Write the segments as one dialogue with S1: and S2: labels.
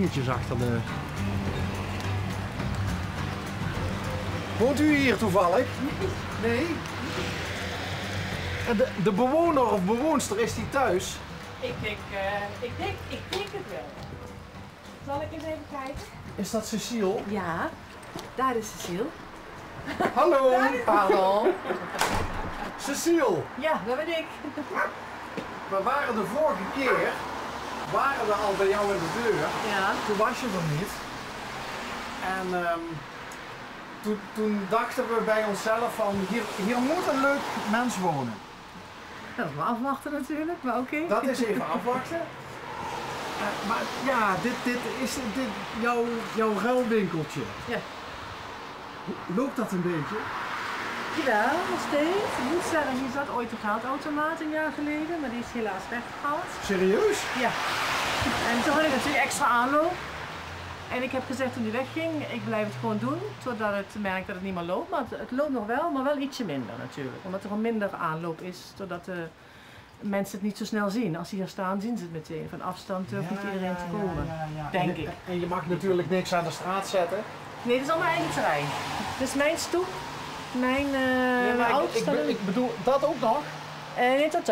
S1: dingetjes achter de... Woont u hier toevallig? Nee? En de bewoner of bewoonster, is die thuis?
S2: Ik denk het wel. Zal ik eens even kijken?
S1: Is dat Cecile?
S2: Ja, daar is Cecile.
S1: Hallo!
S2: Pardon.
S1: Cecile!
S2: Ja, dat ben ik.
S1: We waren de vorige keer al bij jou in de deur.
S2: Ja.
S1: Toen was je er niet. En toen dachten we bij onszelf van hier moet een leuk mens wonen.
S2: Dat is wel afwachten natuurlijk, maar oké.
S1: Dat is even afwachten. Maar ja, dit is jouw ruilwinkeltje.
S2: Ja.
S1: Loopt dat een beetje?
S2: Ja, nog steeds. Ik moet zeggen, hier zat ooit een geldautomaat een jaar geleden, maar die is helaas weggehaald.
S1: Serieus?
S2: Ja. En toen had ik natuurlijk extra aanloop. En ik heb gezegd toen die wegging, ik blijf het gewoon doen, totdat het merkt dat het niet meer loopt. Maar het loopt nog wel, maar wel ietsje minder natuurlijk. Omdat er gewoon minder aanloop is, totdat de mensen het niet zo snel zien. Als ze hier staan, zien ze het meteen. Van afstand durft niet iedereen te komen, denk ik.
S1: En je mag natuurlijk niks aan de straat zetten.
S2: Nee, dat is al mijn eigen terrein. Dit is mijn stoep, mijn auto's staan.
S1: Ik bedoel, dat ook nog?
S2: Nee, tot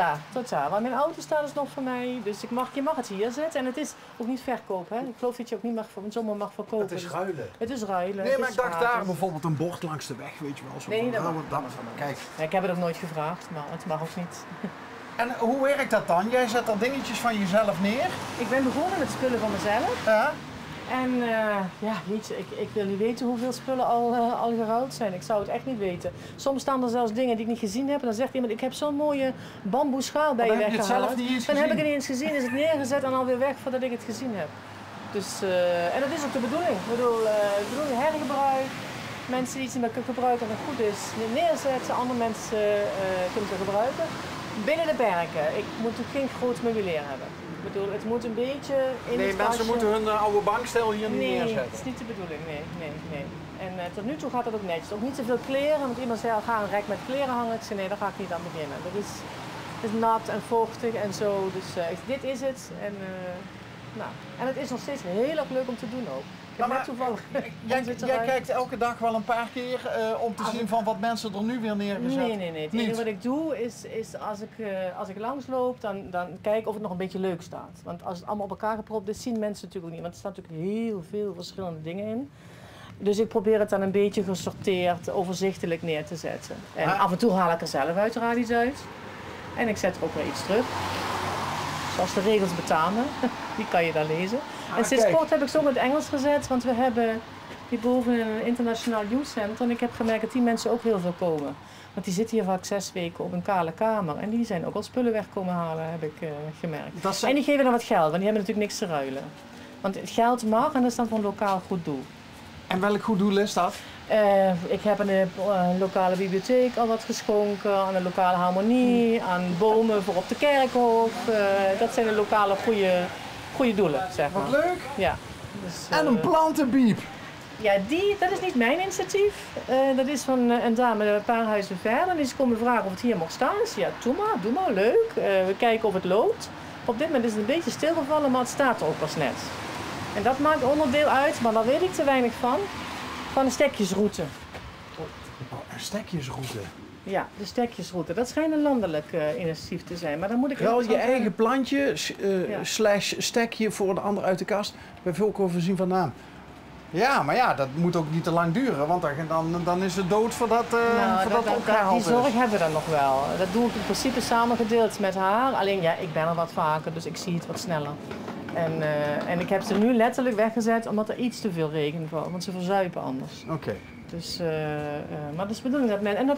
S2: daar. Want mijn auto staat dus nog voor mij, dus je mag het hier zetten. En het is ook niet verkoop, hè. Ik geloof dat je ook niet zomaar mag verkopen.
S1: Het is ruilen.
S2: Het is ruilen.
S1: Nee, maar ik dacht daar bijvoorbeeld een bord langs de weg, weet je wel. Zo
S2: nee,
S1: kijk.
S2: Ja, ik heb het ook nooit gevraagd, maar het mag ook niet.
S1: En hoe werkt dat dan? Jij zet er dingetjes van jezelf neer?
S2: Ik ben begonnen met spullen van mezelf.
S1: Ja.
S2: En ja, jeetje, ik wil niet weten hoeveel spullen al geruild zijn. Ik zou het echt niet weten. Soms staan er zelfs dingen die ik niet gezien heb. En dan zegt iemand, ik heb zo'n mooie bamboe schaal bij je weggehaald.
S1: Dan heb je het zelf niet eens
S2: dan
S1: gezien.
S2: heb ik het niet eens gezien, is het neergezet en alweer weg voordat ik het gezien heb. Dus, en dat is ook de bedoeling. Ik bedoel, hergebruik. Mensen die iets niet meer gebruiken en dat goed is, neerzetten. Andere mensen kunnen het gebruiken. Binnen de perken. Ik moet ook geen groot meubilair hebben. Ik bedoel, het moet een beetje in
S1: Nee,
S2: het
S1: mensen
S2: kastje.
S1: moeten hun oude bankstel hier niet neerzetten.
S2: Nee, dat is niet de bedoeling. Nee. En tot nu toe gaat dat ook netjes. Ook niet te veel kleren, want iemand zei al, ga een rek met kleren hangen. Ik zei, nee, daar ga ik niet aan beginnen. Dat is nat en vochtig en zo. Dus dit is het. En het is nog steeds heel erg leuk om te doen ook. Ik heb net toevallig...
S1: Jij kijkt elke dag wel een paar keer om te zien van wat mensen er nu weer neergezet.
S2: Nee. Het enige wat ik doe is als ik langsloop, dan kijk of het nog een beetje leuk staat. Want als het allemaal op elkaar gepropt is, zien mensen natuurlijk ook niet. Want er staan natuurlijk heel veel verschillende dingen in. Dus ik probeer het dan een beetje gesorteerd, overzichtelijk neer te zetten. En af en toe haal ik er zelf uiteraard iets uit. En ik zet er ook weer iets terug. Zoals de regels betamen, die kan je daar lezen. En sinds kort heb ik ze ook in het Engels gezet, want we hebben hierboven een internationaal youth center. En ik heb gemerkt dat die mensen ook heel veel komen. Want die zitten hier vaak 6 weken op een kale kamer. En die zijn ook al spullen weg komen halen, heb ik gemerkt. En die geven dan wat geld, want die hebben natuurlijk niks te ruilen. Want het geld mag en dat is dan voor een lokaal goed doel.
S1: En welk goed doel is dat?
S2: Ik heb aan de lokale bibliotheek al wat geschonken, aan de lokale harmonie, aan bomen voor op de kerkhof. Dat zijn de lokale goede doelen, zeg maar.
S1: Wat leuk!
S2: Ja. Dus,
S1: en een plantenbiep!
S2: Ja, dat is niet mijn initiatief. Dat is van een dame een paar huizen verder. En die is komen vragen of het hier mocht staan. Dus ja, doe maar, leuk. We kijken of het loopt. Op dit moment is het een beetje stilgevallen, maar het staat er ook pas net. En dat maakt onderdeel uit, maar daar weet ik te weinig van de stekjesroute.
S1: Een stekjesroute?
S2: Ja, de stekjesroute. Dat schijnt een landelijk initiatief te zijn, maar dan moet ik...
S1: Wel je eigen plantje, slash stekje voor de ander uit de kast, bij Vulco voorzien van naam. Ja, maar ja, dat moet ook niet te lang duren, want dan is het dood voordat opgehaald is.
S2: Die zorg hebben we dan nog wel. Dat doe ik in principe samen gedeeld met haar. Alleen ja, ik ben er wat vaker, dus ik zie het wat sneller. En ik heb ze nu letterlijk weggezet omdat er iets te veel regen valt, want ze verzuipen anders.
S1: Oké.
S2: Dus, maar dat is de bedoeling dat men... En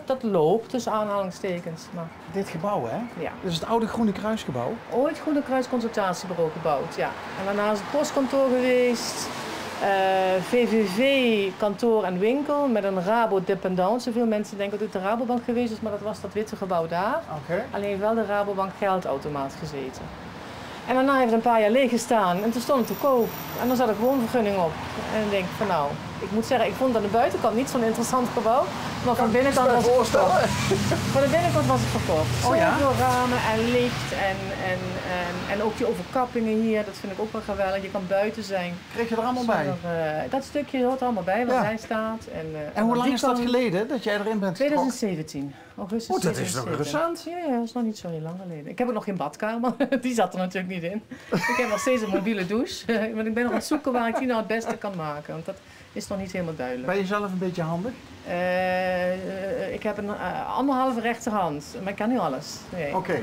S2: dat loopt tussen aanhalingstekens. Maar...
S1: Dit gebouw, hè?
S2: Ja.
S1: Dat is het oude Groene Kruisgebouw?
S2: Ooit Groene Kruis consultatiebureau gebouwd, ja. En daarna is het postkantoor geweest. VVV kantoor en winkel met een Rabo-dependance. Veel mensen denken dat het de Rabobank geweest is, maar dat was dat witte gebouw daar.
S1: Okay.
S2: Alleen wel de Rabobank geldautomaat gezeten. En daarna heeft het een paar jaar leeg gestaan en toen stond het te koop. En dan zat er woonvergunning op. En ik denk van nou, Ik moet zeggen, ik vond aan de buitenkant niet zo'n interessant gebouw. Maar van binnenkant was het verkocht. Van de binnenkant was het verkocht. Zoveel ramen en licht en ook die overkappingen hier, dat vind ik ook wel geweldig. Je kan buiten zijn.
S1: Kreeg je er allemaal bij?
S2: Dat stukje hoort er allemaal bij, waar hij staat.
S1: En hoe lang is dat geleden dat jij erin bent
S2: 2017. Augustus 2017.
S1: Dat is nog recent?
S2: Ja, dat is nog niet zo heel lang geleden. Ik heb ook nog geen badkamer, die zat er natuurlijk niet in. Ik heb nog steeds een mobiele douche, want ik ben nog aan het zoeken waar ik die nou het beste kan maken. Want dat is nog niet helemaal duidelijk.
S1: Ben je zelf een beetje handig?
S2: Ik heb een anderhalve rechterhand, maar ik kan niet alles. Nee.
S1: Oké,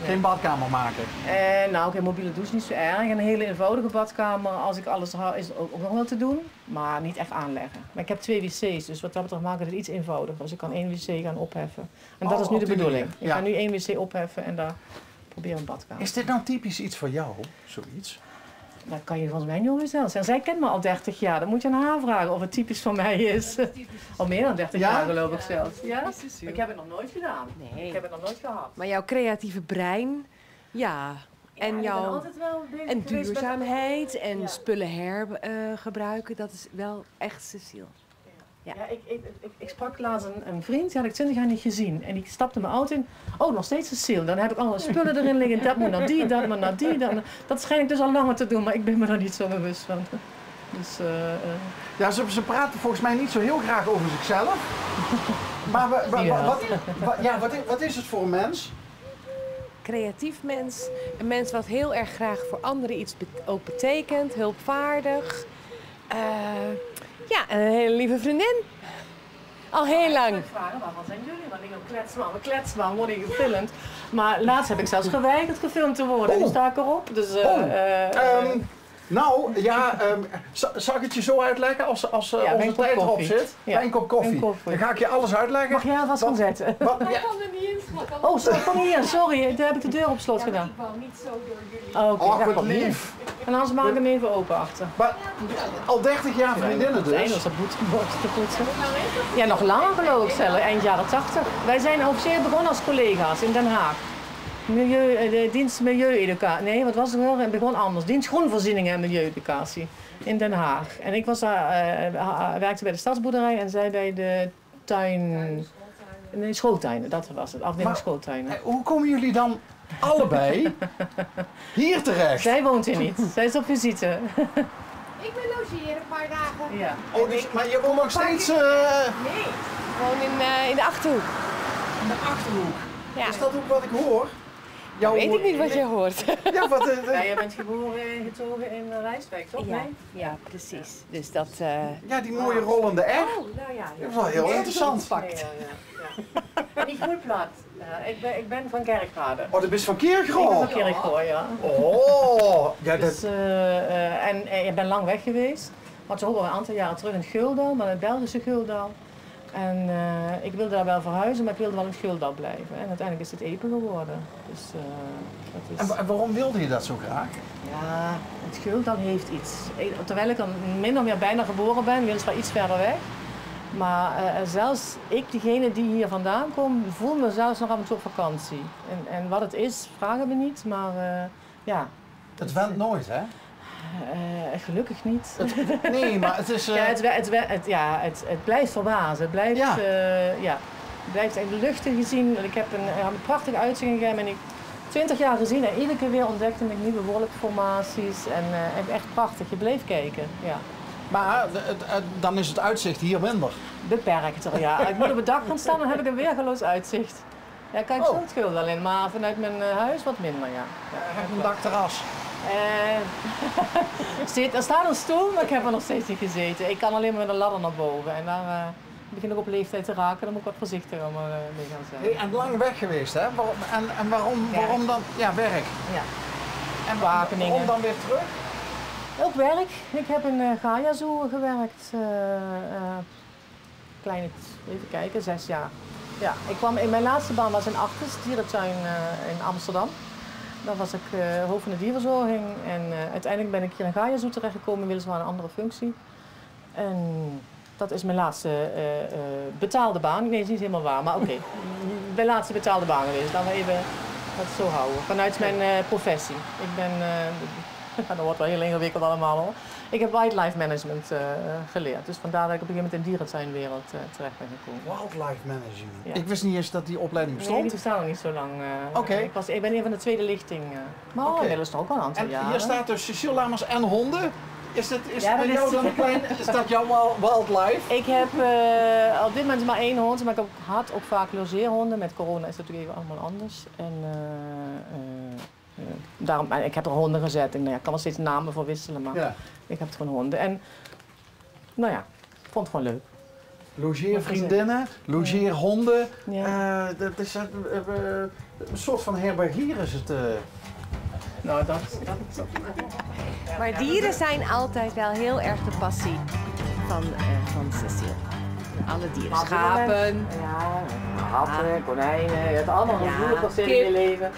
S1: geen badkamer maken?
S2: Nou, geen mobiele douche niet zo erg. Een hele eenvoudige badkamer, als ik alles hou, is ook nog wel te doen. Maar niet echt aanleggen. Maar ik heb 2 wc's, dus wat dat betreft maken we het iets eenvoudiger. Dus ik kan 1 wc gaan opheffen. En dat is nu de bedoeling. Ik ga nu 1 wc opheffen en daar proberen een badkamer.
S1: Is dit nou typisch iets voor jou, zoiets?
S2: Dat kan je volgens mij niet over zelf zeggen. Zij kent me al 30 jaar, dan moet je aan haar vragen of het typisch voor mij is. Al meer dan 30 jaar geloof ik zelfs. Ja? Ik heb het nog nooit gedaan. Nee. Ik heb het nog nooit gehad.
S3: Maar jouw creatieve brein, en jouw en duurzaamheid en spullen hergebruiken, dat is wel echt Cecile.
S2: Ja, ik sprak laatst een vriend, die had ik 20 jaar niet gezien. En die stapte mijn auto in. Oh, nog steeds Cecile. Dan heb ik alle spullen erin liggen. Dat moet naar die, dat moet naar die. Dat schijn ik dus al langer te doen, maar ik ben me er niet zo bewust van. Dus,
S1: ja, ze praten volgens mij niet zo heel graag over zichzelf. Maar wat is het voor een mens?
S3: Creatief mens. Een mens wat heel erg graag voor anderen iets ook betekent. Hulpvaardig. Een hele lieve vriendin. Al heel lang.
S2: Ik vraag, waarvan zijn jullie? Want ik wil kletsman, word ik gefilmd. Maar laatst heb ik zelfs geweigerd gefilmd te worden. Nu sta ik erop. Dus,
S1: zal ik het je zo uitleggen als onze tijd erop zit? Bij een kop koffie. Dan ga ik je alles uitleggen.
S2: Mag jij alvast gaan zetten?
S3: Ik kan er niet in, schat.
S2: Oh, kom hier, sorry. Daar heb ik de deur op slot gedaan.
S3: Ik wou niet zo door jullie.
S1: Oh, wat lief.
S2: En anders maak ik hem even open achter.
S1: Maar al 30 jaar vriendinnen dus?
S2: Eén was dat te poetsen. Ja, nog langer geloof ik zelf, eind jaren 80. Wij zijn officieel begonnen als collega's in Den Haag. Dienst Milieueducatie. Nee, wat was het wel? Het begon anders. Dienst Groenvoorzieningen en Milieueducatie in Den Haag. En ik was werkte bij de stadsboerderij en zij bij de schooltuinen. Dat was het, afdeling schooltuinen.
S1: Hoe komen jullie dan allebei hier terecht?
S2: Zij woont hier niet. Zij is op visite.
S3: Ik ben logeren een paar dagen.
S2: Ja.
S1: Oh, maar je woont nog steeds...
S3: Nee, gewoon in de Achterhoek.
S1: In de Achterhoek?
S3: Ja.
S1: Is dat ook wat ik hoor?
S3: Weet ik niet wat je hoort.
S1: Ja,
S2: jij bent getogen in Rijswijk, toch?
S3: Ja, ja, precies. Dus dat...
S1: Ja, die mooie rollende R.
S2: Oh, nou ja.
S1: Dat is wel heel interessant.
S2: Ja. Niet goed plat. Ik ben van Kerkrade.
S1: Oh, dat is van Kerkrade?
S2: Ik ben van Kerkrade, ja.
S1: Oh! Ja,
S2: dus, en ik ben lang weg geweest. Want ze ook al een aantal jaren terug in het Guldal, maar in het Belgische Guldal. En ik wilde daar wel verhuizen, maar ik wilde wel in het Guldal blijven. En uiteindelijk is het Epe geworden. Dus, dat is...
S1: En waarom wilde je dat zo graag?
S2: Ja, het Guldal heeft iets. Terwijl ik dan min of meer bijna geboren ben, weliswaar iets verder weg. Maar zelfs ik, degene die hier vandaan komt, voel me zelfs nog af en toe op vakantie. En wat het is, vragen we niet, maar ja.
S1: Het went nooit, hè?
S2: Gelukkig niet.
S1: Nee, maar het is...
S2: Het blijft verbazen. Het blijft, blijft luchtig gezien. Ik heb een prachtige uitzicht gegeven en ik 20 jaar gezien en iedere keer weer ontdekte ik nieuwe wolkformaties. En echt prachtig, je bleef kijken. Ja.
S1: Maar dan is het uitzicht hier minder.
S2: Beperkter, ja. Ik moet op het dak gaan staan, dan heb ik een weergeloos uitzicht. Ja, kijk, zo het wel in, maar vanuit mijn huis wat minder, ja.
S1: Heb je een dakterras?
S2: Er staat een stoel, maar ik heb er nog steeds niet gezeten. Ik kan alleen maar met een ladder naar boven. En daar begin ik op leeftijd te raken, dan moet ik wat voorzichtiger mee gaan zijn.
S1: Hey, en lang weg geweest, hè? Waarom dan? Ja, werk.
S2: Ja.
S1: En waarom dan weer terug?
S2: Ook werk. Ik heb in Gaia Zoo gewerkt. Even kijken, 6 jaar. Ja, in mijn laatste baan was in Artis, dierentuin in Amsterdam. Daar was ik hoofd van de dierverzorging en uiteindelijk ben ik hier in Gaia Zoo terechtgekomen, weliswaar een andere functie. En dat is mijn laatste betaalde baan. Nee, dat is niet helemaal waar, maar oké. Mijn laatste betaalde baan geweest. Laten we even dat zo houden, vanuit mijn professie. Ik ben Dat wordt wel heel ingewikkeld allemaal hoor. Ik heb wildlife management geleerd. Dus vandaar dat ik op een gegeven moment in dierentuinwereld terecht ben gekomen.
S1: Wildlife management?
S2: Ja.
S1: Ik wist niet eens dat die opleiding bestond.
S2: Nee, die bestaat nog niet zo lang.
S1: Oké.
S2: Ik ben een van de tweede lichting. Maar inmiddels toch ook al een aantal jaren.
S1: Hier staat dus Cecile Lamers en honden. Is dat
S2: Is
S1: jouw wildlife?
S2: Ik heb op dit moment maar 1 hond, maar ik had ook vaak logeerhonden. Met corona is dat natuurlijk even allemaal anders. En daarom, ik heb er honden gezet. En, ik kan er steeds namen voor wisselen, maar ik heb het gewoon honden. En nou ja, ik vond het gewoon leuk.
S1: Logeervriendinnen, logeerhonden.
S2: Ja.
S1: Dat is een soort van herbergier is het.
S2: Nou, dat
S3: Maar dieren zijn altijd wel heel erg de passie van Cecile. Alle dieren. Schapen.
S2: Ja, ratten, konijnen, je hebt allemaal een gevoelig in je leven.